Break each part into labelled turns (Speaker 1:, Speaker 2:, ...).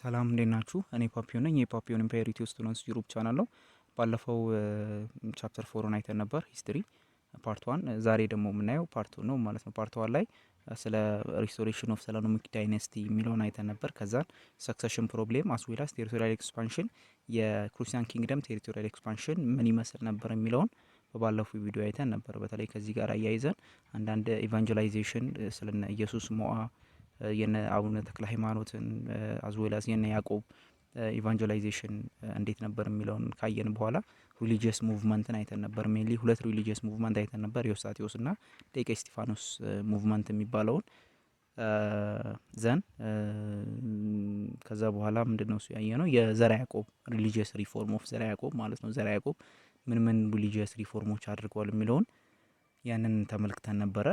Speaker 1: ሰላም እንዴት ናችሁ? እኔ ፓፒዮ ነኝ። የፓፒዮን ኢምፓየር ኢትዮ ስቱደንትስ ዩሮፕ ቻናል ነው። ባለፈው ቻፕተር 4ን አይተን ነበር ሂስትሪ ፓርት 1። ዛሬ ደግሞ የምናየው ፓርት 2 ነው ማለት ነው። ፓርት 1 ላይ ስለ ሪስቶሬሽን ኦፍ ሰላኖሚክ ዳይነስቲ የሚለውን አይተን ነበር። ከዛን ሰክሰሽን ፕሮብሌም አስዌላስ ቴሪቶሪያል ኤክስፓንሽን የክርስቲያን ኪንግደም ቴሪቶሪያል ኤክስፓንሽን ምን ይመስል ነበር የሚለውን በባለፈው ቪዲዮ አይተን ነበር። በተለይ ከዚህ ጋር አያይዘን አንዳንድ ኢቫንጀላይዜሽን ስለነ ኢየሱስ ሞአ የነ አቡነ ተክለ ሃይማኖትን አዝዌላስ የነ ያዕቆብ ኢቫንጀላይዜሽን እንዴት ነበር የሚለውን ካየን በኋላ ሪሊጂየስ ሙቭመንትን አይተን ነበር። ሜንሊ ሁለት ሪሊጂየስ ሙቭመንት አይተን ነበር፣ የኦስታቴዎስ እና ሊቀ እስጢፋኖስ ሙቭመንት የሚባለውን ዘን ከዛ በኋላ ምንድነው እሱ ያየ ነው የዘራ ያዕቆብ ሪሊጂየስ ሪፎርም ኦፍ ዘራ ያዕቆብ ማለት ነው። ዘራ ያዕቆብ ምን ምን ሪሊጂየስ ሪፎርሞች አድርገዋል የሚለውን ያንን ተመልክተን ነበረ።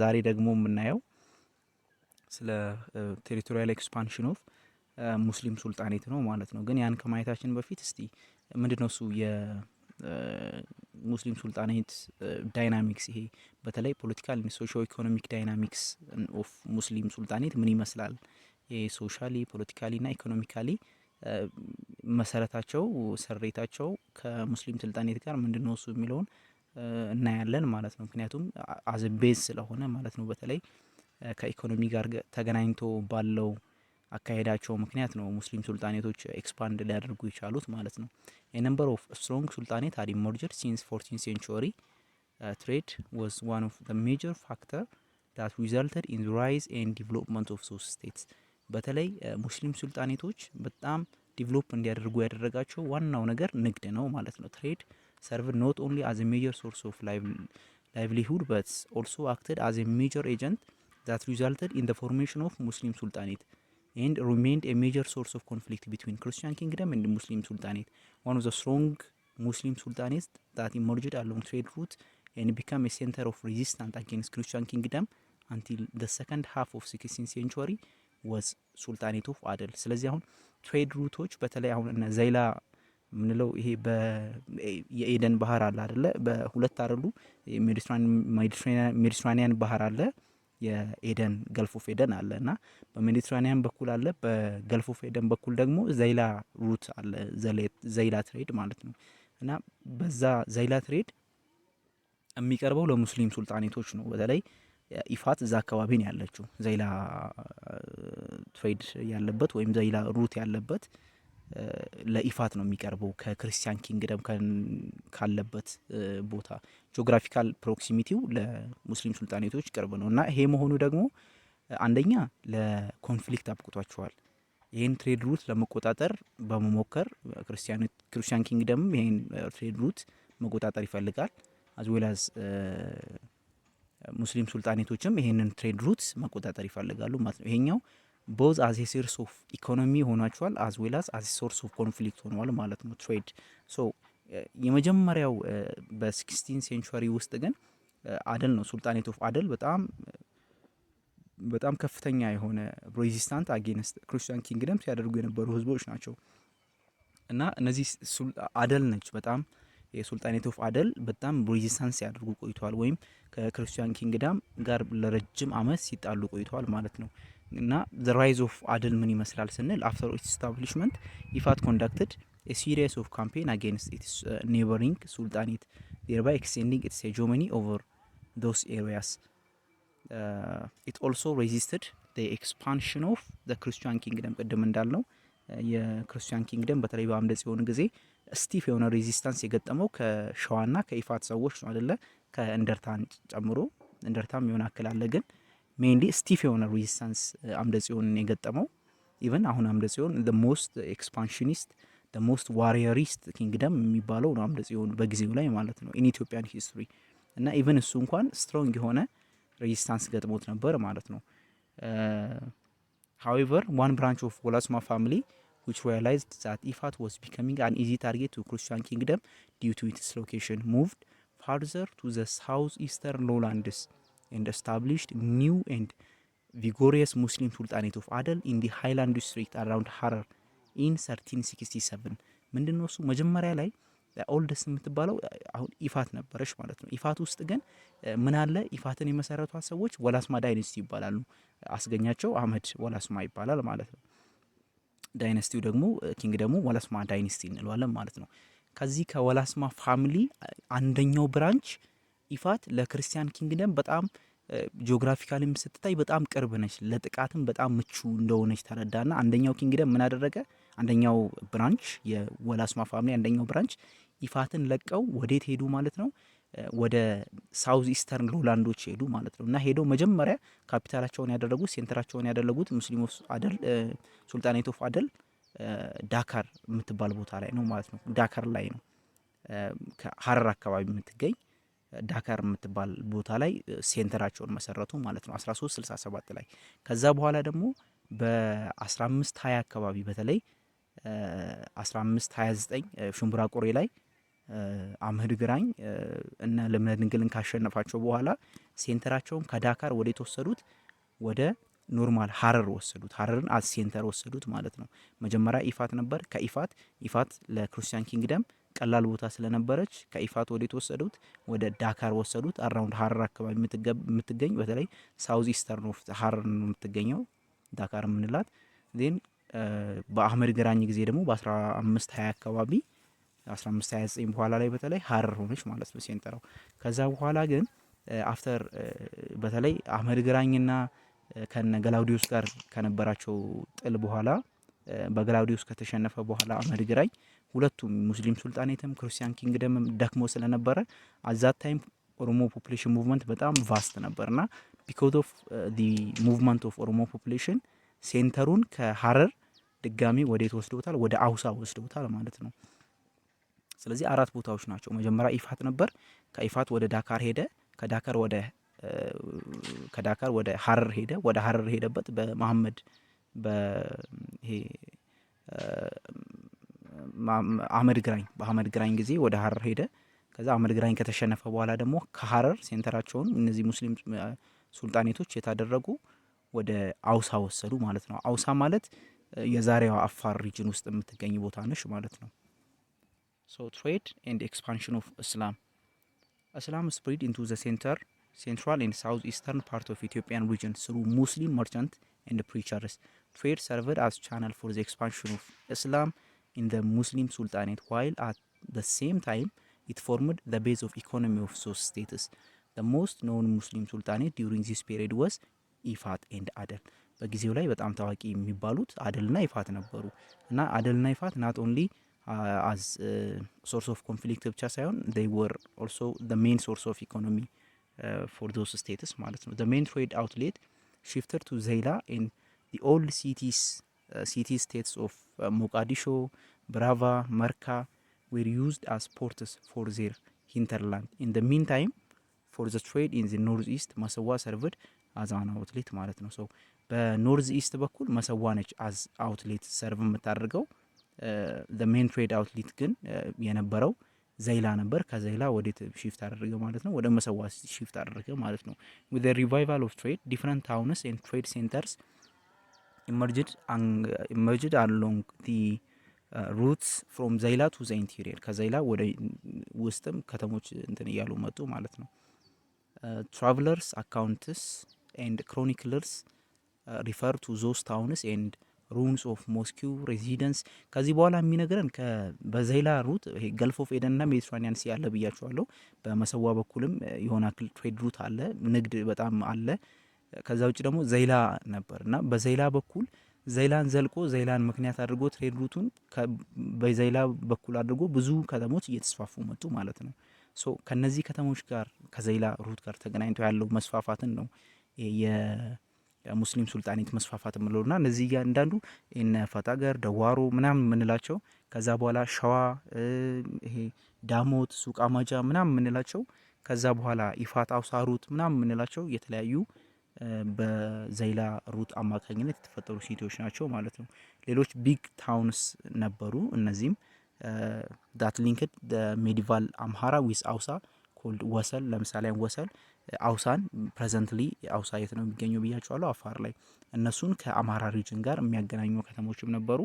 Speaker 1: ዛሬ ደግሞ የምናየው ስለ ቴሪቶሪያል ኤክስፓንሽን ኦፍ ሙስሊም ሱልጣኔት ነው ማለት ነው። ግን ያን ከማየታችን በፊት እስቲ ምንድነው እሱ የሙስሊም ሱልጣኔት ዳይናሚክስ፣ ይሄ በተለይ ፖለቲካል ሶሾ ኢኮኖሚክ ዳይናሚክስ ኦፍ ሙስሊም ሱልጣኔት ምን ይመስላል፣ ይሄ ሶሻሊ ፖለቲካሊ ና ኢኮኖሚካሊ መሰረታቸው ሰሬታቸው ከሙስሊም ሱልጣኔት ጋር ምንድነው እሱ የሚለውን እናያለን ማለት ነው። ምክንያቱም አዘ ቤዝ ስለሆነ ማለት ነው። በተለይ ከኢኮኖሚ ጋር ተገናኝቶ ባለው አካሄዳቸው ምክንያት ነው ሙስሊም ሱልጣኔቶች ኤክስፓንድ ሊያደርጉ የቻሉት ማለት ነው። የነምበር ኦፍ ስትሮንግ ሱልጣኔት ሃድ ኢመርጅድ ሲንስ 14th century. ትሬድ was one of the major factor that resulted in the rise and development of those states. በተለይ ሙስሊም ሱልጣኔቶች በጣም ዲቨሎፕ እንዲያደርጉ ያደረጋቸው ዋናው ነገር ንግድ ነው ማለት ነው። ትሬድ served not only as a major source of livelihood but also acted as a major agent that resulted in the formation of Muslim Sultanate and remained a major source of conflict between Christian kingdom and the Muslim Sultanate. One of the strong Muslim sultanates that emerged along trade routes and became a center of resistance against Christian kingdom until the second half of 16th century was Sultanate of Adel. ስለዚህ አሁን ትሬድ ሩቶች በተለይ አሁን እነ ዘይላ ምንለው ይሄ የኤደን ባህር አለ አይደለ? በሁለት አይደሉ ሜዲትራኒያን ባህር አለ፣ የኤደን ገልፍ ኦፍ ኤደን አለ እና በሜዲትራኒያን በኩል አለ፣ በገልፍ ኦፍ ኤደን በኩል ደግሞ ዘይላ ሩት አለ፣ ዘይላ ትሬድ ማለት ነው። እና በዛ ዘይላ ትሬድ የሚቀርበው ለሙስሊም ሱልጣኔቶች ነው። በተለይ ኢፋት እዛ አካባቢ ነው ያለችው፣ ዘይላ ትሬድ ያለበት ወይም ዘይላ ሩት ያለበት ለኢፋት ነው የሚቀርበው ከክርስቲያን ኪንግደም ካለበት ቦታ። ጂኦግራፊካል ፕሮክሲሚቲው ለሙስሊም ሱልጣኔቶች ቅርብ ነው እና ይሄ መሆኑ ደግሞ አንደኛ ለኮንፍሊክት አብቅቷቸዋል። ይህን ትሬድ ሩት ለመቆጣጠር በመሞከር ክርስቲያን ኪንግደም ይህን ትሬድ ሩት መቆጣጠር ይፈልጋል። አዝዌላዝ ሙስሊም ሱልጣኔቶችም ይህንን ትሬድ ሩት መቆጣጠር ይፈልጋሉ ማለት ነው። ይሄኛው ቦዝ አዝ ኤ ሶርስ ኦፍ ኢኮኖሚ ሆኗቸዋል፣ አዝ ዌል አዝ ሶርስ ኦፍ ኮንፍሊክት ሆኗል ማለት ነው ትሬድ። ሶ የመጀመሪያው በ16 ሴንቹሪ ውስጥ ግን አደል ነው፣ ሱልጣኔት ኦፍ አደል በጣም ከፍተኛ የሆነ ሬዚስታንት አጌንስት ክርስቲያን ኪንግደም ሲያደርጉ የነበሩ ህዝቦች ናቸው። እና እነዚህ አደል ነች በጣም የሱልጣኔት ኦፍ አደል በጣም ሬዚስታንስ ሲያደርጉ ቆይተዋል፣ ወይም ከክርስቲያን ኪንግደም ጋር ለረጅም አመት ሲጣሉ ቆይተዋል ማለት ነው። እና ዘ ራይዝ ኦፍ አደል ምን ይመስላል ስንል አፍተር ኢትስ ኢስታብሊሽመንት ኢፋት ኮንዳክትድ ኤ ሲሪየስ ኦፍ ካምፔን አጌንስት ኢትስ ኔበሪንግ ሱልጣኔት ዴርባይ ኤክስቴንዲንግ ኢትስ ሄጂሞኒ ኦቨር ዶስ ኤሪያስ። ኢት ኦልሶ ሬዚስትድ ዘ ኤክስፓንሽን ኦፍ ዘ ክርስቲያን ኪንግደም። ቅድም እንዳልነው የክርስቲያን ኪንግደም በተለይ በአምደ ጽዮን ጊዜ ስቲፍ የሆነ ሬዚስታንስ የገጠመው ከሸዋና ከኢፋት ሰዎች ነው አደለ? ከእንደርታን ጨምሮ እንደርታም የሆነ አክል አለ፣ ግን ሜንሊ ስቲፍ የሆነ ሬዚስታንስ አምደ ጽዮንን የገጠመው። ኢቨን አሁን አምደ ጽዮን the most expansionist the most warriorist kingdom የሚባለው ነው አምደ ጽዮን በጊዜው ላይ ማለት ነው in Ethiopian history። እና ኢቨን እሱ እንኳን ስትሮንግ የሆነ ሬዚስታንስ ገጥሞት ነበር ማለት ነው። however one branch of Wolasma family which realized that Ifat was becoming an easy target to Christian kingdom due to its location moved further to the southeastern lowlands and established new and vigorous Muslim Sultanate of Adel in the highland district around Harar in 1367። ምንድነው እሱ መጀመሪያ ላይ ኦልደስት የምትባለው አሁን ኢፋት ነበረች ማለት ነው። ኢፋት ውስጥ ግን ምን አለ? ኢፋትን የመሰረቷት ሰዎች ወላስማ ዳይነስቲ ይባላሉ። አስገኛቸው አህመድ ወላስማ ይባላል ማለት ነው። ዳይነስቲው ደግሞ ኪንግደሙ ወላስማ ዳይነስቲ እንለዋለን ማለት ነው። ከዚህ ከወላስማ ፋሚሊ አንደኛው ብራንች ኢፋት ለክርስቲያን ኪንግደም በጣም ጂኦግራፊካሊም ስትታይ በጣም ቅርብ ነች፣ ለጥቃትም በጣም ምቹ እንደሆነች ተረዳና አንደኛው ኪንግደም ምን አደረገ? አንደኛው ብራንች የወላስማ ፋሚሊ አንደኛው ብራንች ኢፋትን ለቀው ወዴት ሄዱ ማለት ነው? ወደ ሳውዝ ኢስተርን ሎላንዶች ሄዱ ማለት ነው። እና ሄደው መጀመሪያ ካፒታላቸውን ያደረጉት ሴንተራቸውን ያደረጉት ሙስሊሞች አደል ሱልጣኔት ኦፍ አደል ዳካር የምትባል ቦታ ላይ ነው ማለት ነው። ዳካር ላይ ነው ከሀረር አካባቢ የምትገኝ ዳካር የምትባል ቦታ ላይ ሴንተራቸውን መሰረቱ ማለት ነው 1367 ላይ። ከዛ በኋላ ደግሞ በ1520 አካባቢ በተለይ 1529 ሽምብራ ቆሬ ላይ አምህድ ግራኝ እና ልምነ ድንግልን ካሸነፋቸው በኋላ ሴንተራቸውን ከዳካር ወደ የተወሰዱት ወደ ኖርማል ሀረር ወሰዱት። ሀረርን አዝ ሴንተር ወሰዱት ማለት ነው። መጀመሪያ ኢፋት ነበር። ኢፋት ለክርስቲያን ኪንግደም ቀላል ቦታ ስለነበረች ከኢፋት ወደ የተወሰዱት ወደ ዳካር ወሰዱት። አራውንድ ሀረር አካባቢ የምትገኝ በተለይ ሳውዝ ኢስተርን ኦፍ ሀረር ነው የምትገኘው ዳካር የምንላት። ዜን በአህመድ ግራኝ ጊዜ ደግሞ በ1520 አካባቢ 1529 በኋላ ላይ በተለይ ሀረር ሆነች ማለት ነው ሴንተራው። ከዛ በኋላ ግን አፍተር በተለይ አህመድ ግራኝና ከነ ገላውዲዮስ ጋር ከነበራቸው ጥል በኋላ በገላውዲዮስ ከተሸነፈ በኋላ አህመድ ግራኝ ሁለቱም ሙስሊም ሱልጣኔትም ክርስቲያን ኪንግደምም ደክሞ ስለነበረ አዛት ታይም ኦሮሞ ፖፑሌሽን ሙቭመንት በጣም ቫስት ነበርና ቢኮዝ ኦፍ ዲ ሙቭመንት ኦፍ ኦሮሞ ፖፑሌሽን ሴንተሩን ከሀረር ድጋሚ ወዴት ወስደውታል? ወደ አውሳ ወስደውታል ማለት ነው። ስለዚህ አራት ቦታዎች ናቸው። መጀመሪያ ኢፋት ነበር። ከኢፋት ወደ ዳካር ሄደ። ከዳካር ወደ ሀረር ሄደ። ወደ ሀረር ሄደበት በመሐመድ በአህመድ ግራኝ ጊዜ ወደ ሀረር ሄደ። ከዛ አህመድ ግራኝ ከተሸነፈ በኋላ ደግሞ ከሀረር ሴንተራቸውን እነዚህ ሙስሊም ሱልጣኔቶች የታደረጉ ወደ አውሳ ወሰዱ ማለት ነው። አውሳ ማለት የዛሬዋ አፋር ሪጅን ውስጥ የምትገኝ ቦታ ነች ማለት ነው። So trade and expansion of Islam spread into the central and southeastern part of Ethiopian region through Muslim merchants and preachers. Trade served as channel for the expansion of Islam in the Muslim Sultanate, while at the same time it formed the base of economy of those states. The most known Muslim Sultanate during this period was ኢፋት ኤንድ አደል። በጊዜው ላይ በጣም ታዋቂ የሚባሉት አደልና ኢፋት ነበሩ እና አደልና ኢፋት ናት ኦንሊ as source of conflict ብቻ ሳይሆን they were also the main source of economy for those states ማለት ነው። the main trade outlet shifted to Zaila in the old city states of Mogadishu, Brava, Marka were used as ports for their hinterland. In the meantime for the trade in the northeast መሰዋ served as an outlet ማለት ነው። so በኖርዝ ኢስት በኩል መሰዋ ነች as outlet serve የምታደርገው the main trade outlet ግን የነበረው ዘይላ ነበር። ከዘይላ ወደ ሺፍት አደረገ ማለት ነው፣ ወደ መሰዋ ሺፍት አደረገ ማለት ነው። with the revival of trade different towns and trade centers emerged along the routes from ዘይላ to the interior ከዘይላ ወደ ውስጥም ከተሞች እንትን እያሉ መጡ ማለት ነው። travelers accounts and chroniclers refer to those towns and ruins of mosque residence። ከዚህ በኋላ የሚነገረን በዘይላ ሩት ይሄ ገልፍ ኦፍ ኤደን እና ሜዲትራኒያን ሲ ያለ ብያቸዋለሁ። በመሰዋ በኩልም የሆነ አክል ትሬድ ሩት አለ፣ ንግድ በጣም አለ። ከዛ ውጭ ደግሞ ዘይላ ነበርና በዘይላ በኩል ዘይላን ዘልቆ ዘይላን ምክንያት አድርጎ ትሬድ ሩቱን በዘይላ በኩል አድርጎ ብዙ ከተሞች እየተስፋፉ መጡ ማለት ነው። ሶ ከነዚህ ከተሞች ጋር ከዘይላ ሩት ጋር ተገናኝቶ ያለው መስፋፋትን ነው የሙስሊም ሱልጣኔት መስፋፋት የምንለውና እነዚህ እያንዳንዱ እነ ፈታገር ደዋሮ ምናምን የምንላቸው ከዛ በኋላ ሸዋ ይሄ ዳሞት ሱቅ አማጃ ምናምን የምንላቸው ከዛ በኋላ ኢፋት አውሳ ሩት ምናምን የምንላቸው የተለያዩ በዘይላ ሩት አማካኝነት የተፈጠሩ ሲቲዎች ናቸው ማለት ነው። ሌሎች ቢግ ታውንስ ነበሩ። እነዚህም ዳት ሊንክድ ሜዲቫል አምሃራ ዊዝ አውሳ ኮልድ ወሰል። ለምሳሌ ወሰል አውሳን ፕሬዘንትሊ አውሳ የት ነው የሚገኘው ብያቸዋለሁ፣ አፋር ላይ። እነሱን ከአማራ ሪጅን ጋር የሚያገናኙ ከተሞችም ነበሩ።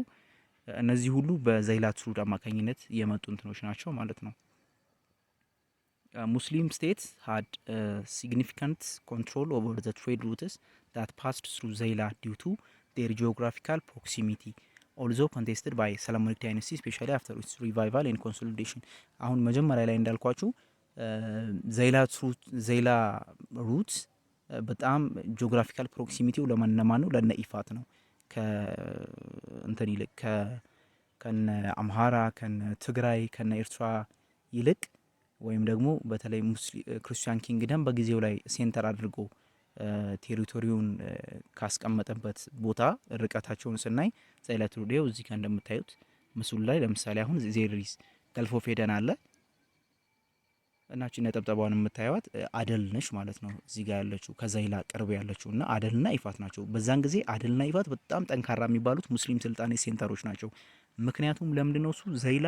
Speaker 1: እነዚህ ሁሉ በዘይላት ሩድ አማካኝነት የመጡ እንትኖች ናቸው ማለት ነው። ሙስሊም ስቴትስ had significant control over the trade routes that passed through Zaila due to their geographical proximity. ኦልዞ ኮንቴስትድ ባይ ሰለሞኒክ ዳይነስቲ ስፔሻሊ አፍተር ኢትስ ሪቫይቫል ኤንድ ኮንሶሊዴሽን። አሁን መጀመሪያ ላይ እንዳልኳችሁ ዘይላ ሩት በጣም ጂኦግራፊካል ፕሮክሲሚቲው ለማን ነው? ለነ ኢፋት ነው። ከእንትን ይልቅ ከነ አምሃራ ከነ ትግራይ ከነ ኤርትራ ይልቅ ወይም ደግሞ በተለይ ክርስቲያን ኪንግደም በጊዜው ላይ ሴንተር አድርጎ ቴሪቶሪውን ካስቀመጠበት ቦታ ርቀታቸውን ስናይ ዛይላት ሩዴው እዚህ ጋር እንደምታዩት ምስሉ ላይ ለምሳሌ አሁን ዜሪስ ገልፎ ፌደን አለ እናችን ነጠብጠባውን የምታዩት አደል ነች ማለት ነው። እዚህ ጋር ያለችው ከዛይላ ቅርብ ያለችው እና አደልና ኢፋት ናቸው። በዛን ጊዜ አደልና ኢፋት በጣም ጠንካራ የሚባሉት ሙስሊም ስልጣኔ ሴንተሮች ናቸው። ምክንያቱም ለምንድነው እሱ ዘይላ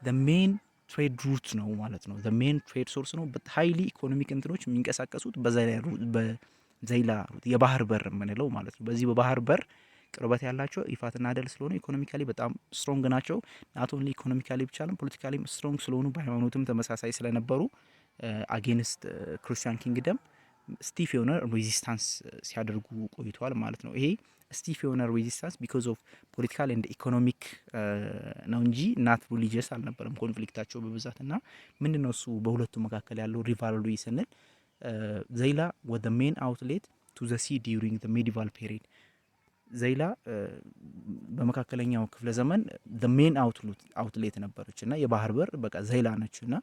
Speaker 1: the main ትሬድ ሩት ነው ማለት ነው። the main ትሬድ ሶርስ ነው። ሃይሊ ኢኮኖሚክ እንትኖች የሚንቀሳቀሱት በዛይላ ሩት የባህር በር የምንለው ማለት ነው። በዚህ በባህር በር ቅርበት ያላቸው ኢፋትና አደል ስለሆነ ኢኮኖሚካሊ በጣም ስትሮንግ ናቸው። ናት ኦንሊ ኢኮኖሚካሊ ብቻ አይደለም ፖለቲካሊ ስትሮንግ ስለሆኑ በሃይማኖትም ተመሳሳይ ስለነበሩ አጌንስት ክርስቲያን ኪንግደም ስቲፍ የሆነ ሬዚስታንስ ሲያደርጉ ቆይተዋል ማለት ነው። ይሄ ስቲፍ የሆነ ሬዚስታንስ ቢኮዝ ኦፍ ፖለቲካል ኤንድ ኢኮኖሚክ ነው እንጂ ናት ሪሊጂየስ አልነበረም ኮንፍሊክታቸው በብዛት እና ምንድነው እሱ በሁለቱ መካከል ያለው ሪቫልሪ ስንል ዘይላ ወደ ሜን አውትሌት ቱ ዘ ሲ ዲዩሪንግ ዘ ሜዲቫል ፔሪድ ዘይላ በመካከለኛው ክፍለ ዘመን ዘ ሜን አውትሌት ነበረች እና የባህር በር በቃ ዘይላ ነች እና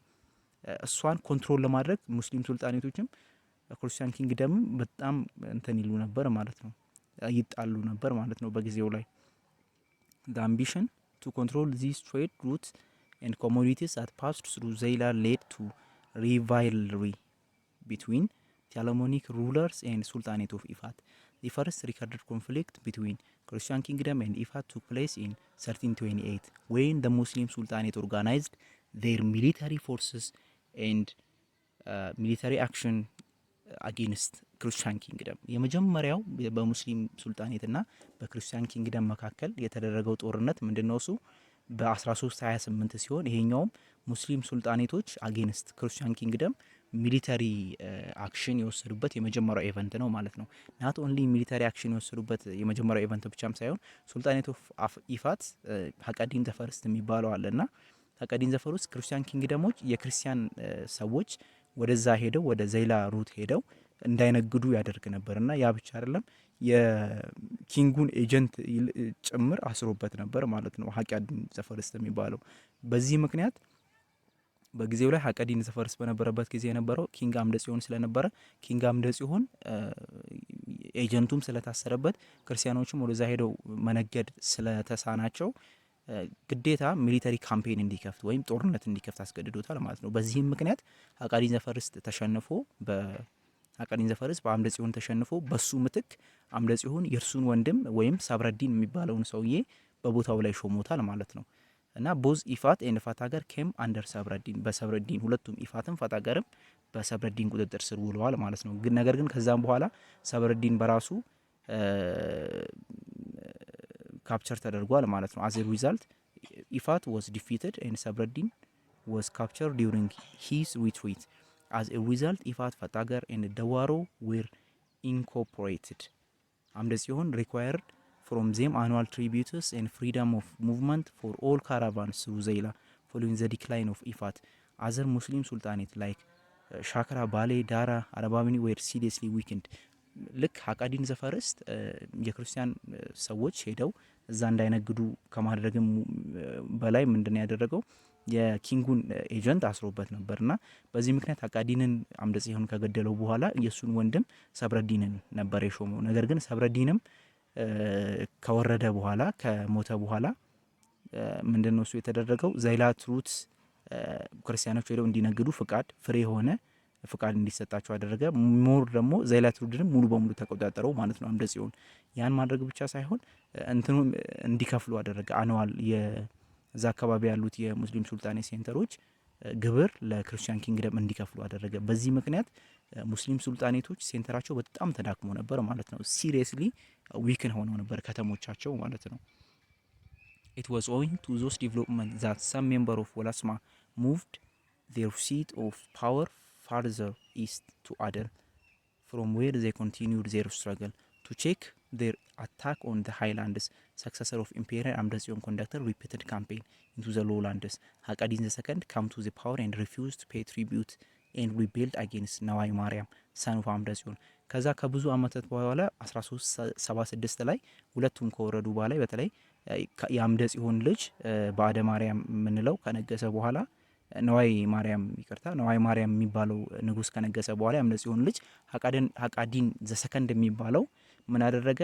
Speaker 1: እሷን ኮንትሮል ለማድረግ ሙስሊም ሱልጣኔቶችም ክርስቲያን ኪንግደም በጣም እንትን ይሉ ነበር ማለት ነው፣ ይጣሉ ነበር ማለት ነው በጊዜው ላይ። the ambition to control these trade routes and commodities that passed through Zayla led to rivalry between Telemonic rulers and Sultanate of Ifat. The first recorded conflict between Christian Kingdom and Ifat took place in 1328 when the Muslim Sultanate organized their military forces and military action against ክርስቲያን ኪንግደም። የመጀመሪያው በሙስሊም ሱልጣኔትና በክርስቲያን ኪንግደም መካከል የተደረገው ጦርነት ምንድነው? እሱ በ1328 ሲሆን ይሄኛውም ሙስሊም ሱልጣኔቶች አጌንስት ክርስቲያን ኪንግደም ሚሊተሪ አክሽን የወሰዱበት የመጀመሪያው ኢቨንት ነው ማለት ነው። ናት ኦንሊ ሚሊተሪ አክሽን የወሰዱበት የመጀመሪያው ኢቨንት ብቻም ሳይሆን ሱልጣኔት ኦፍ ኢፋት ሀቀዲን ዘፈርስት የሚባለው አለና ሀቀዲን ዘፈርስት ክርስቲያን ኪንግደሞች የክርስቲያን ሰዎች ወደዛ ሄደው ወደ ዘይላ ሩት ሄደው እንዳይነግዱ ያደርግ ነበርና ያ ብቻ አይደለም የኪንጉን ኤጀንት ጭምር አስሮበት ነበር ማለት ነው ሀቀዲን ዘፈርስት የሚባለው። በዚህ ምክንያት በጊዜው ላይ ሀቀዲን ዘፈርስት በነበረበት ጊዜ የነበረው ኪንግ አምደ ጽዮን ስለነበረ ኪንግ አምደ ጽዮን ኤጀንቱም ስለታሰረበት ክርስቲያኖችም ወደዛ ሄደው መነገድ ስለተሳናቸው ግዴታ ሚሊተሪ ካምፔን እንዲከፍት ወይም ጦርነት እንዲከፍት አስገድዶታል ማለት ነው። በዚህም ምክንያት ሀቀዲን ዘፈርስት ተሸንፎ ሀቀዲን ዘፈርስት በአምደ ጽዮን ተሸንፎ በሱ ምትክ አምደ ጽዮን የእርሱን ወንድም ወይም ሰብረዲን የሚባለውን ሰውዬ በቦታው ላይ ሾሞታል ማለት ነው። እና ቦዝ ኢፋት ኤንድ ፋታገር ኬም አንደር ሰብረዲን በሰብረዲን ሁለቱም ኢፋትም ፋታገርም በሰብረዲን ቁጥጥር ስር ውለዋል ማለት ነው። ግን ነገር ግን ከዛም በኋላ ሰብረዲን በራሱ ካፕቸር ተደርጓል ማለት ነው። አዝ ኤ ሪዛልት ኢፋት ዋዝ ዲፊትድ ኤንድ ሰብረዲን ዋዝ ካፕቸር ዲዩሪንግ ሂዝ ሪትሪት። as a result Ifat, Fatagar and Dawaro were incorporated. አምደ ጽዮን required from them annual tributes and freedom of movement for all caravans through Zayla following the decline of Ifat. Other Muslim sultanates like Shakra, Bale, Dara, Arabamini were seriously weakened. ልክ ሀቀዲን ዘፈርስት የክርስቲያን ሰዎች ሄደው እዛ እንዳይነግዱ ከማድረግም በላይ ምንድን ያደረገው የኪንጉን ኤጀንት አስሮበት ነበርና በዚህ ምክንያት ሀቀዲንን አምደ ጽዮን ከገደለው በኋላ የሱን ወንድም ሰብረዲንን ነበር የሾመው። ነገር ግን ሰብረዲንም ከወረደ በኋላ ከሞተ በኋላ ምንድነው እሱ የተደረገው ዘይላት ሩት ክርስቲያኖች ሄደው እንዲነግዱ ፍቃድ ፍሬ ሆነ ፍቃድ እንዲሰጣቸው አደረገ። ሞር ደግሞ ዘይላት ሩድንም ሙሉ በሙሉ ተቆጣጠረው ማለት ነው አምደ ጽዮን። ያን ማድረግ ብቻ ሳይሆን እንትኑ እንዲከፍሉ አደረገ። አኑዋል የዛ አካባቢ ያሉት የሙስሊም ሱልጣኔ ሴንተሮች ግብር ለክርስቲያን ኪንግደም እንዲከፍሉ አደረገ። በዚህ ምክንያት ሙስሊም ሱልጣኔቶች ሴንተራቸው በጣም ተዳክሞ ነበር ማለት ነው። ሲሪየስሊ ዊክን ሆነው ነበር ከተሞቻቸው ማለት ነው። It was owing to those developments that some member of Walasma moved their seat of power farther east to Aden, from where they continued their struggle. To check their attack on the highlands. Successor of Emperor Amdazion conducted repeated campaign into the lowlands. Hakadin II came to the power and refused to pay tribute and rebelled against ነዋይ ማርያም son of አምደጽዮን። ከዛ ከብዙ አመታት በኋላ 1376 ላይ ሁለቱም ከወረዱ በኋላ በተለይ የአምደጽዮን ልጅ በአደ ማርያም የምንለው ከነገሰ በኋላ ነዋይ ማርያም ይቅርታ ነዋይ ማርያም የሚባለው ንጉስ ከነገሰ በኋላ የአምደጽዮን ልጅ ሀቃዲን ዘሰከንድ የሚባለው ምን አደረገ?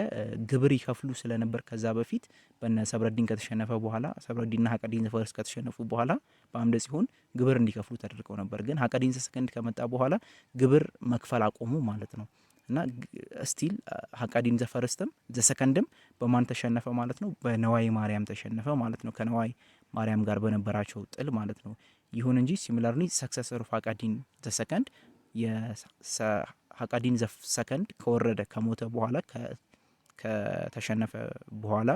Speaker 1: ግብር ይከፍሉ ስለነበር ከዛ በፊት በነ ሰብረዲን ከተሸነፈ በኋላ ሰብረዲንና ሀቃዲን ዘፈርስ ከተሸነፉ በኋላ በአምደጽዮን ግብር እንዲከፍሉ ተደርገው ነበር። ግን ሀቃዲን ዘሰከንድ ከመጣ በኋላ ግብር መክፈል አቆሙ ማለት ነው። እና ስቲል ሀቃዲን ዘፈርስትም ዘሰከንድም በማን ተሸነፈ ማለት ነው? በነዋይ ማርያም ተሸነፈ ማለት ነው። ከነዋይ ማርያም ጋር በነበራቸው ጥል ማለት ነው። ይሁን እንጂ ሲሚላርሊ ሰክሰሰር ኦፍ ሀቃዲን ዘሰከንድ ሀቃዲን ዘሰከንድ ከወረደ ከሞተ በኋላ ከተሸነፈ በኋላ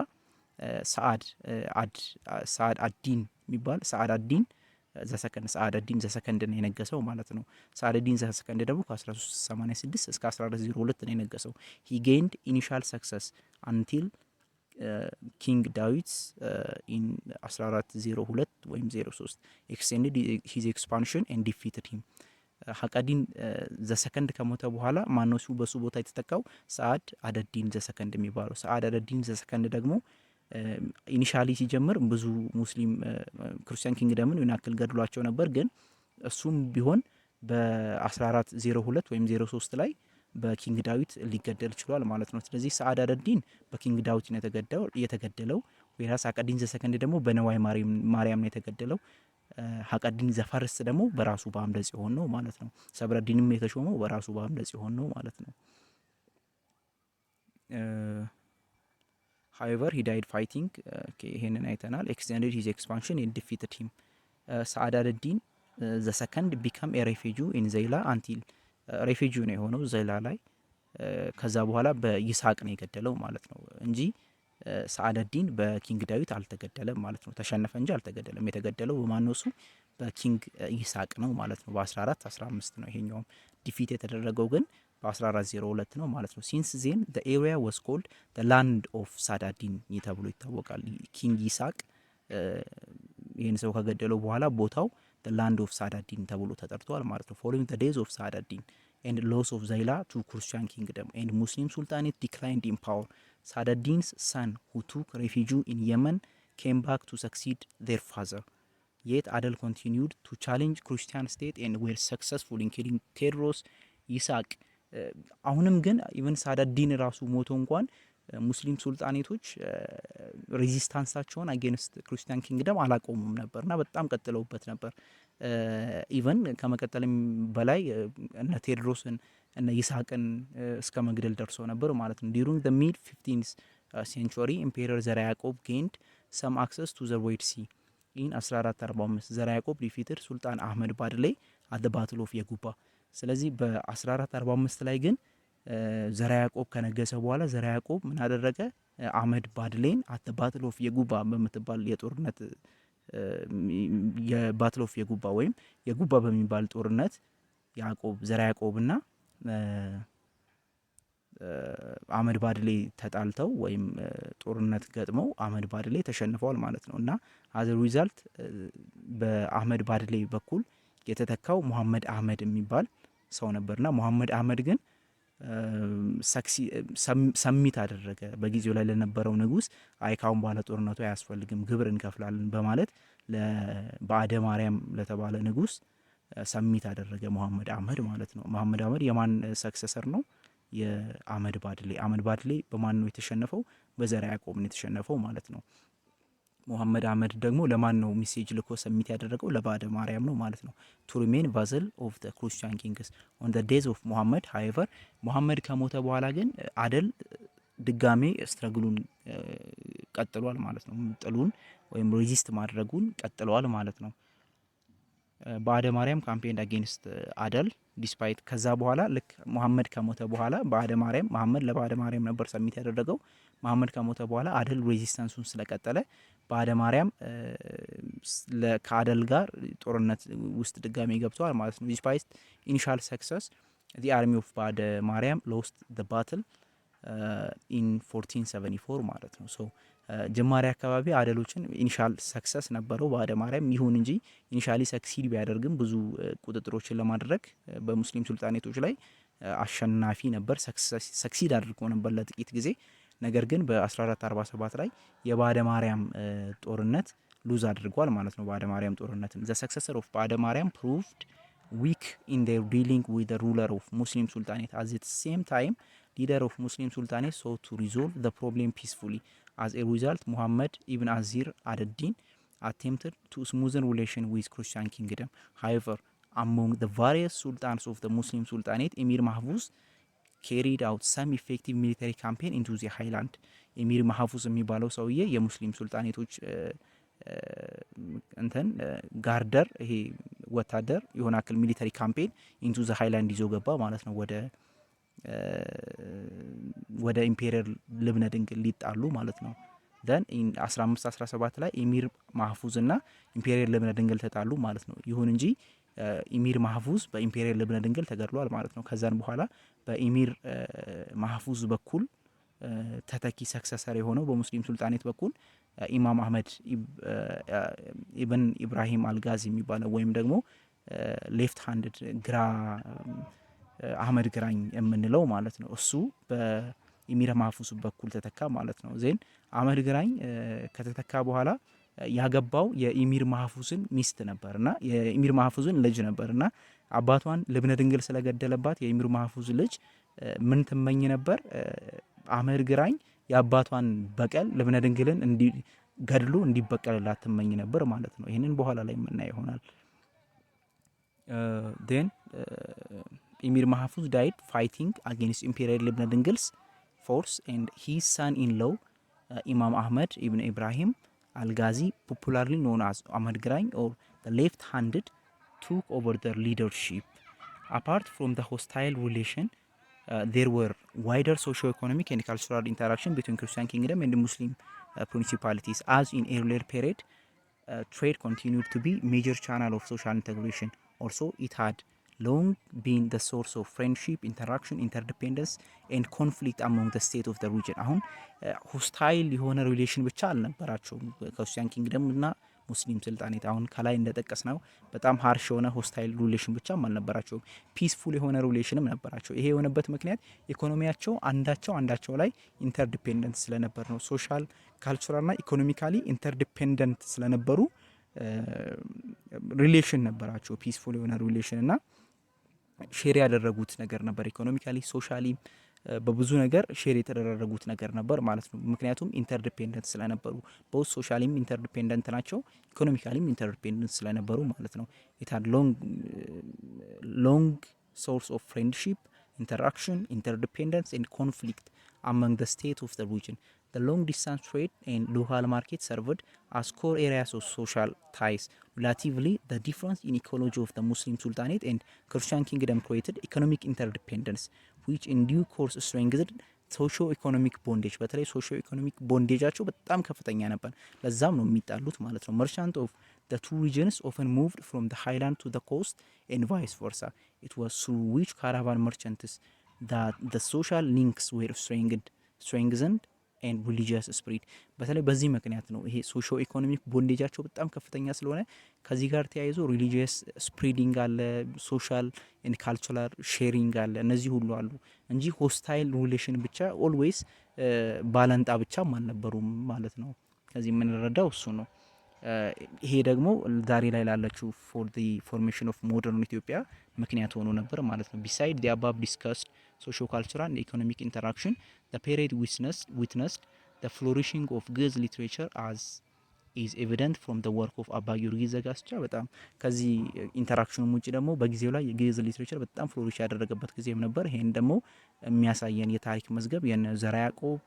Speaker 1: ሰዓድ አዲን የሚባል ሰዓድ አዲን ዘሰከንድ ነው የነገሰው ማለት ነው። ሰዓድ አዲን ዘሰከንድ ደግሞ ከ1386 እስከ 1402 ነው የነገሰው። ሂ ጌይንድ ኢኒሻል ሰክሰስ አንቲል ኪንግ ዳዊት ኢን 1402 ወይም 03 ኤክስቴንድድ ሂዝ ኤክስፓንሽን ኤንድ ዲፊትድ ሂም። ሀቃዲን ዘሰከንድ ከሞተ በኋላ ማነሱ በሱ ቦታ የተተካው ሰዓድ አደዲን ዘሰከንድ የሚባለው። ሰዓድ አደዲን ዘሰከንድ ደግሞ ኢኒሻሊ ሲጀምር ብዙ ሙስሊም ክርስቲያን ኪንግደምን ይናክል ገድሏቸው ነበር። ግን እሱም ቢሆን በ1402 ወይም 03 ላይ በኪንግ ዳዊት ሊገደል ችሏል ማለት ነው። ስለዚህ ሰዓድ አደዲን በኪንግ ዳዊት ነው የተገደለው። ወይራስ ሀቃዲን ዘሰከንድ ደግሞ በነዋይ ማርያም ነው የተገደለው። ሀቃዲን ዘፈርስት ደግሞ በራሱ በአምደጽዮን ነው ማለት ነው። ሰብረዲንም የተሾመው በራሱ በአምደጽዮን ነው ማለት ነው። however he died fighting ይሄንን አይተናል። extended his expansion and defeated him. ሰዓድ አደዲን ዘሰከንድ became a refugee in ዘይላ until refugee ነው የሆነው ዘይላ ላይ። ከዛ በኋላ በይስሐቅ ነው የገደለው ማለት ነው እንጂ ሰዓድ አዲን በኪንግ ዳዊት አልተገደለም ማለት ነው። ተሸነፈ እንጂ አልተገደለም። የተገደለው በማነሱ በኪንግ ይስሐቅ ነው ማለት ነው። በ1415 ነው። ይሄኛውም ዲፊት የተደረገው ግን በ1402 ነው ማለት ነው። ሲንስ ዜን the area was called the land of ሳዳዲን ተብሎ ይታወቃል። ኪንግ ይስሐቅ ይህን ሰው ከገደለው በኋላ ቦታው the land of ሳዳዲን ተብሎ ተጠርቷል ማለት ነው። following the days of ሳዳዲን and loss of Zaila to Christian kingdom and Muslim sultanate declined in power, Saadaddin's son who took refuge in Yemen came back to succeed their father. Yet Adel continued to challenge Christian state and were successful in killing Tewodros ይስሐቅ። አሁንም ግን ኢቨን ሳዳዲን ራሱ ሞቶ እንኳን ሙስሊም ሱልጣኔቶች ሬዚስታንሳቸውን አጌንስት ክርስቲያን ኪንግደም አላቆሙም ነበርና በጣም ቀጥለውበት ነበር። ኢቨን ከመቀጠልም በላይ እነ ቴዎድሮስን እነ ይስሐቅን እስከ መግደል ደርሶ ነበር ማለት ነው። ዲዩሪንግ ዘ ሚድ 15th century ኢምፔረር ዘርዓ ያዕቆብ gained some access to the Red Sea in 1445 ዘርዓ ያዕቆብ ዲፊትድ ሱልጣን አህመድ ባድሌ at the battle of የጉባ። ስለዚህ በ1445 ላይ ግን ዘርዓ ያዕቆብ ከነገሰ በኋላ ዘርዓ ያዕቆብ ምን አደረገ? አህመድ ባድሌን at the battle of የጉባ በምትባል የጦርነት የባትል ኦፍ የጉባ ወይም የጉባ በሚባል ጦርነት ያዕቆብ ዘርዓ ያዕቆብና አህመድ ባድሌ ተጣልተው ወይም ጦርነት ገጥመው አህመድ ባድሌ ተሸንፈዋል ማለት ነው። እና አዘ ሪዛልት በአህመድ ባድሌ በኩል የተተካው ሙሐመድ አህመድ የሚባል ሰው ነበርና ሙሐመድ አህመድ ግን ሰሚት አደረገ በጊዜው ላይ ለነበረው ንጉስ። አይ ካሁን በኋላ ጦርነቱ አያስፈልግም ግብር እንከፍላለን በማለት በአደ ማርያም ለተባለ ንጉስ ሰሚት አደረገ ሙሐመድ አህመድ ማለት ነው። ሙሐመድ አህመድ የማን ሰክሰሰር ነው? የአህመድ ባድሌ። አህመድ ባድሌ በማን ነው የተሸነፈው? በዘርዓ ያዕቆብ ነው የተሸነፈው ማለት ነው። ሙሐመድ አህመድ ደግሞ ለማን ነው ሜሴጅ ልኮ ሰሚት ያደረገው? ለባዕደ ማርያም ነው ማለት ነው። ቱ ሪሜን ቫዘል ኦፍ ዘ ክርስቲያን ኪንግስ ኦን ዘ ዴዝ ኦፍ ሙሐመድ ሃይቨር። ሙሐመድ ከሞተ በኋላ ግን አደል ድጋሜ ስትረግሉን ቀጥሏል ማለት ነው። ጥሉን ወይም ሬዚስት ማድረጉን ቀጥሏል ማለት ነው። ባዕደ ማርያም ካምፔን አጌንስት አደል ዲስፓይት። ከዛ በኋላ ልክ ሙሐመድ ከሞተ በኋላ ባዕደ ማርያም መሐመድ ለባዕደ ማርያም ነበር ሰሚት ያደረገው። መሐመድ ከሞተ በኋላ አደል ሬዚስታንሱን ስለቀጠለ ባዕደ ማርያም ከአደል ጋር ጦርነት ውስጥ ድጋሜ ገብተዋል ማለት ነው። ዲስፓይት ኢኒሻል ሰክሰስ the army of ባዕደ ማርያም lost the battle ኢን 1474 ማለት ነው። ሶ ጅማሬ አካባቢ አደሎችን ኢኒሻል ሰክሰስ ነበረው በአደ ማርያም። ይሁን እንጂ ኢኒሻሊ ሰክሲድ ቢያደርግም ብዙ ቁጥጥሮችን ለማድረግ በሙስሊም ሱልጣኔቶች ላይ አሸናፊ ነበር፣ ሰክሲድ አድርጎ ነበር ለጥቂት ጊዜ። ነገር ግን በ1447 ላይ የባደ ማርያም ጦርነት ሉዝ አድርጓል ማለት ነው። ባደ ማርያም ጦርነትን ዘ ሰክሰሰር ኦፍ ባደ ማርያም ፕሩቭድ ዊክ ኢን ዴር ዲሊንግ ዊዝ ዘ ሩለር ኦፍ ሙስሊም ሱልጣኔት አት ዘ ሴም ታይም leader of Muslim Sultanate sought to resolve the problem peacefully. As a result, Muhammad ibn Azir ad-Din attempted to smoothen relations with Christian kingdom. However, among the various sultans of the Muslim Sultanate, Emir Mahfuz carried out some effective military campaign into the highland. Emir Mahfuz የሚባለው ሰውዬ የሙስሊም ሱልጣኔቶች እንትን ጋርደር ይሄ ወታደር የሆነ አክል ሚሊተሪ ካምፔን ኢንቱ ዘ ሃይላንድ ይዞ ገባ ማለት ነው ወደ ኢምፔሪየር ልብነ ድንግል ሊጣሉ ማለት ነው። ደን 1517 ላይ ኢሚር ማህፉዝ እና ኢምፔሪየር ልብነ ድንግል ተጣሉ ማለት ነው። ይሁን እንጂ ኢሚር ማህፉዝ በኢምፔሪየር ልብነ ድንግል ተገድሏል ማለት ነው። ከዛን በኋላ በኢሚር ማህፉዝ በኩል ተተኪ ሰክሰሰር የሆነው በሙስሊም ሱልጣኔት በኩል ኢማም አህመድ ኢብን ኢብራሂም አልጋዚ የሚባለው ወይም ደግሞ ሌፍት ሃንድድ ግራ አህመድ ግራኝ የምንለው ማለት ነው። እሱ በኢሚር ማህፉዝ በኩል ተተካ ማለት ነው። ዜን አህመድ ግራኝ ከተተካ በኋላ ያገባው የኢሚር ማህፉዝን ሚስት ነበርና የኢሚር ማህፉዝን ልጅ ነበርና አባቷን ልብነ ድንግል ስለገደለባት የኢሚር ማህፉዝ ልጅ ምን ትመኝ ነበር? አህመድ ግራኝ የአባቷን በቀል ልብነ ድንግልን ገድሎ እንዲበቀልላት ትመኝ ነበር ማለት ነው። ይህንን በኋላ ላይ የምናየው ይሆናል። ዴን Emir Mahfuz died fighting against Imperial Libna Dingil's force, and his son-in-law, Imam Ahmad ibn Ibrahim al-Ghazi, popularly known as Ahmad Graኝ or the left-handed, took over their leadership. Apart from the hostile relation, there were wider socio-economic and cultural interaction between Christian kingdom and the Muslim principalities. As in earlier period, trade continued to be major channel of social integration. Also, it had long been the source of friendship, interaction, interdependence and conflict among the state of the region. አሁን ሆስታይል የሆነ ሪሌሽን ብቻ አልነበራቸውም ክርስቲያን ኪንግደም እና ሙስሊም ስልጣኔት። አሁን ከላይ እንደጠቀስ ነው በጣም ሃርሽ የሆነ ሆስታይል ሪሌሽን ብቻ አልነበራቸውም፣ ፒስፉል የሆነ ሪሌሽንም ነበራቸው። ይሄ የሆነበት ምክንያት ኢኮኖሚያቸው አንዳቸው ላይ ኢንተርዲፔንደንት ስለነበር ነው። ሶሻል ካልቸራል እና ኢኮኖሚካሊ ኢንተርዲፔንደንት ስለነበሩ ሪሌሽን ነበራቸው፣ ፒስፉል የሆነ ሪሌሽን እና ሼር ያደረጉት ነገር ነበር። ኢኮኖሚካሊ ሶሻሊ በብዙ ነገር ሼር የተደረጉት ነገር ነበር ማለት ነው። ምክንያቱም ኢንተርዲፔንደንት ስለነበሩ ቦዝ ሶሻሊም ኢንተርዲፔንደንት ናቸው፣ ኢኮኖሚካሊም ኢንተርዲፔንደንት ስለነበሩ ማለት ነው። ኢት ሃድ ሎንግ ሶርስ ኦፍ ፍሬንድሺፕ interaction, interdependence and conflict among the states of the region. The long distance trade and local market served as core areas of social ties. Relatively, the difference in ecology of the Muslim Sultanate and Christian kingdom created economic interdependence, which in due course strengthened ሶሾ ኢኮኖሚክ ቦንዴጅ። በተለይ ሶሾ ኢኮኖሚክ ቦንዴጃቸው በጣም ከፍተኛ ነበር። ለዛም ነው የሚጣሉት ማለት ነው። መርቻንት ኦፍ the two regions often moved from the highland to the coast and vice versa. It was through which caravan merchants that the social links were strengthened and religious spirit. በተለይ በዚህ ምክንያት ነው ይሄ ሶሾ ኢኮኖሚክ ቦንዴጃቸው በጣም ከፍተኛ ስለሆነ ከዚህ ጋር ተያይዞ ሪሊጂየስ ስፕሪዲንግ አለ፣ ሶሻል ኤንድ ካልቸራል ሼሪንግ አለ። እነዚህ ሁሉ አሉ እንጂ ሆስታይል ሪሌሽን ብቻ ኦልዌይስ ባላንጣ ብቻም አልነበሩም ማለት ነው። ከዚህ የምንረዳው እሱ ነው። ይሄ ደግሞ ዛሬ ላይ ላለችው ፎር ዲ ፎርሜሽን ኦፍ ሞደርን ኢትዮጵያ ምክንያት ሆኖ ነበር ማለት ነው። ቢሳይድ ዲ አባብ ዲስከስድ ሶሾ ካልቸራል ኤንድ ኢኮኖሚክ ኢንተራክሽን the period witnessed the flourishing of Ge'ez literature as is evident from the work of አባ ጊዮርጊስ ዘጋስጫ። በጣም ከዚህ ኢንተራክሽኑ ውጪ ደግሞ በጊዜው ላይ የጌዝ ሊትሬቸር በጣም ፍሎሪሽ ያደረገበት ጊዜም ነበር። ይሄን ደግሞ የሚያሳየን የታሪክ መዝገብ የነ ዘርዓ ያዕቆብ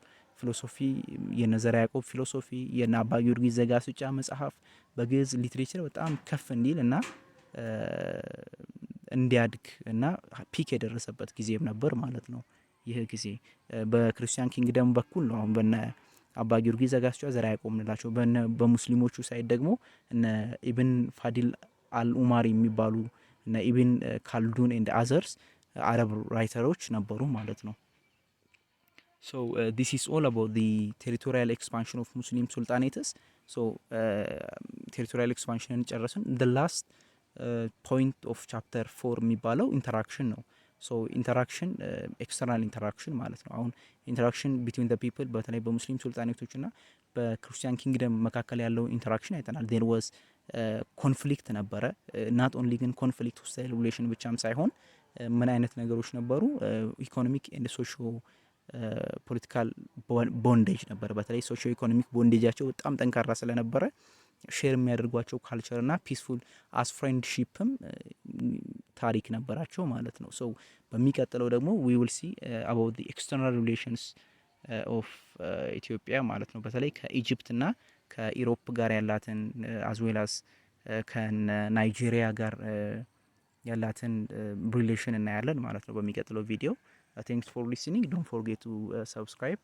Speaker 1: ፊሎሶፊ የነ አባ ጊዮርጊስ ዘጋስጫ መጽሐፍ በጌዝ ሊትሬቸር በጣም ከፍ እንዲል እና እንዲያድግ እና ፒክ የደረሰበት ጊዜም ነበር ማለት ነው። ይህ ጊዜ በክርስቲያን ኪንግደም በኩል ነው። አሁን በነ አባ ጊዮርጊስ ዘጋስጫ ዘርዓ ያዕቆብ እንላቸው፣ በሙስሊሞቹ ሳይድ ደግሞ እነ ኢብን ፋዲል አልኡማሪ የሚባሉ እነ ኢብን ካልዱን ኤንድ አዘርስ አረብ ራይተሮች ነበሩ ማለት ነው። So this is all about the territorial expansion of Muslim sultanates. So territorial expansion ጨረስን። the last point of chapter 4 የሚባለው ኢንተራክሽን ነው። ሶ ኢንተራክሽን ኤክስተርናል ኢንተራክሽን ማለት ነው። አሁን ኢንተራክሽን ቢትዊን ዘ ፒፕል በተለይ በሙስሊም ሱልጣኔቶች ና በክርስቲያን ኪንግደም መካከል ያለው ኢንተራክሽን አይተናል። ዜር ዋዝ ኮንፍሊክት ነበረ። ናት ኦንሊ ግን ኮንፍሊክት ሆስታይል ሪሌሽን ብቻም ሳይሆን ምን አይነት ነገሮች ነበሩ? ኢኮኖሚክ ኤንድ ሶሾ ፖለቲካል ቦንዴጅ ነበረ። በተለይ ሶሾ ኢኮኖሚክ ቦንዴጃቸው በጣም ጠንካራ ስለነበረ ሼር የሚያደርጓቸው ካልቸር ና ፒስፉል አስ ፍሬንድሺፕም ታሪክ ነበራቸው ማለት ነው። ሶ በሚቀጥለው ደግሞ ዊ ዊል ሲ አባውት ዲ ኤክስተርናል ሪሌሽንስ ኦፍ ኢትዮጵያ ማለት ነው። በተለይ ከኢጅፕት ና ከኢሮፕ ጋር ያላትን አዝዌላስ ከናይጄሪያ ጋር ያላትን ሪሌሽን እናያለን ማለት ነው በሚቀጥለው ቪዲዮ። ቴንክስ ፎር ሊስኒንግ ዶንት ፎርጌት ቱ ሰብስክራይብ።